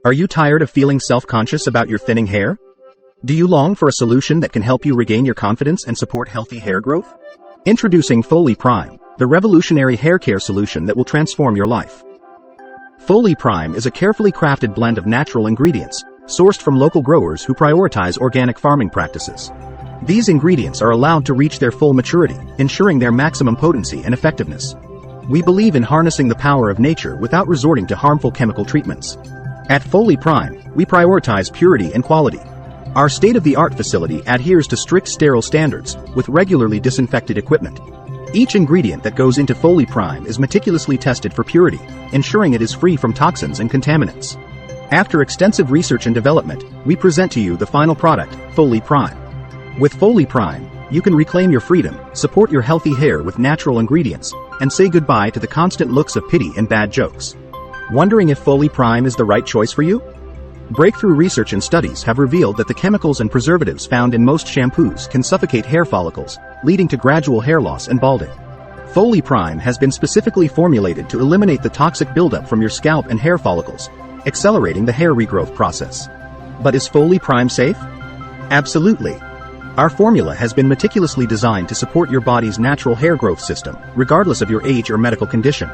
Are you tired of feeling self-conscious about your thinning hair? Do you long for a solution that can help you regain your confidence and support healthy hair growth? Introducing FoliPrime, the revolutionary hair care solution that will transform your life. FoliPrime is a carefully crafted blend of natural ingredients, sourced from local growers who prioritize organic farming practices. These ingredients are allowed to reach their full maturity, ensuring their maximum potency and effectiveness. We believe in harnessing the power of nature without resorting to harmful chemical treatments. At FoliPrime, we prioritize purity and quality. Our state-of-the-art facility adheres to strict sterile standards, with regularly disinfected equipment. Each ingredient that goes into FoliPrime is meticulously tested for purity, ensuring it is free from toxins and contaminants. After extensive research and development, we present to you the final product, FoliPrime. With FoliPrime, you can reclaim your freedom, support your healthy hair with natural ingredients, and say goodbye to the constant looks of pity and bad jokes. Wondering if FoliPrime is the right choice for you? Breakthrough research and studies have revealed that the chemicals and preservatives found in most shampoos can suffocate hair follicles, leading to gradual hair loss and balding. FoliPrime has been specifically formulated to eliminate the toxic buildup from your scalp and hair follicles, accelerating the hair regrowth process. But is FoliPrime safe? Absolutely. Our formula has been meticulously designed to support your body's natural hair growth system, regardless of your age or medical condition.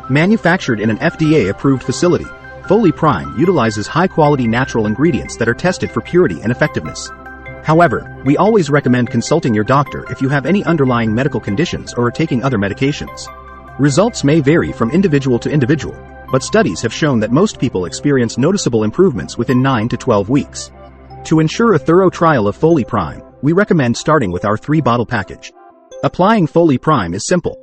Manufactured in an FDA-approved facility, FoliPrime utilizes high-quality natural ingredients that are tested for purity and effectiveness. However, we always recommend consulting your doctor if you have any underlying medical conditions or are taking other medications. Results may vary from individual to individual, but studies have shown that most people experience noticeable improvements within 9 to 12 weeks. To ensure a thorough trial of FoliPrime, we recommend starting with our 3-bottle package. Applying FoliPrime is simple.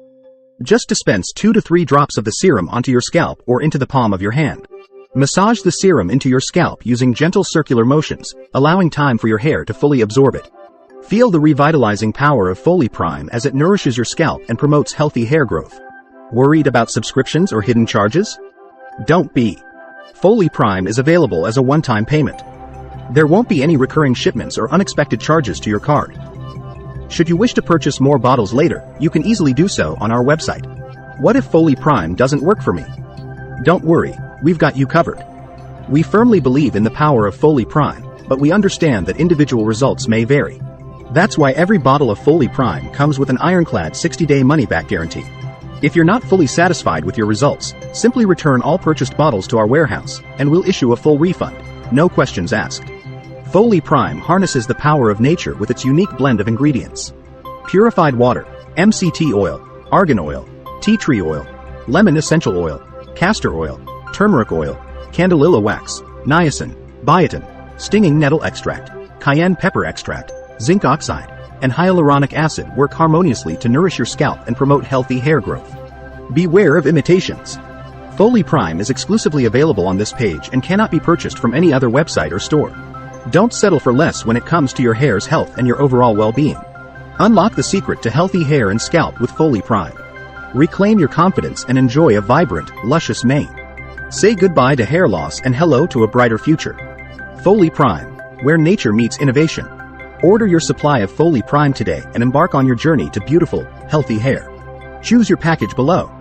Just dispense 2 to 3 drops of the serum onto your scalp or into the palm of your hand. Massage the serum into your scalp using gentle circular motions, allowing time for your hair to fully absorb it. Feel the revitalizing power of FoliPrime as it nourishes your scalp and promotes healthy hair growth. Worried about subscriptions or hidden charges? Don't be. FoliPrime is available as a one-time payment. There won't be any recurring shipments or unexpected charges to your card. Should you wish to purchase more bottles later, you can easily do so on our website. What if FoliPrime doesn't work for me? Don't worry, we've got you covered. We firmly believe in the power of FoliPrime, but we understand that individual results may vary. That's why every bottle of FoliPrime comes with an ironclad 60-day money-back guarantee. If you're not fully satisfied with your results, simply return all purchased bottles to our warehouse, and we'll issue a full refund, no questions asked. FoliPrime harnesses the power of nature with its unique blend of ingredients. Purified water, MCT oil, argan oil, tea tree oil, lemon essential oil, castor oil, turmeric oil, candelilla wax, niacin, biotin, stinging nettle extract, cayenne pepper extract, zinc oxide, and hyaluronic acid work harmoniously to nourish your scalp and promote healthy hair growth. Beware of imitations. FoliPrime is exclusively available on this page and cannot be purchased from any other website or store. Don't settle for less when it comes to your hair's health and your overall well-being. Unlock the secret to healthy hair and scalp with FoliPrime. Reclaim your confidence and enjoy a vibrant, luscious mane. Say goodbye to hair loss and hello to a brighter future. FoliPrime, where nature meets innovation. Order your supply of FoliPrime today and embark on your journey to beautiful, healthy hair. Choose your package below.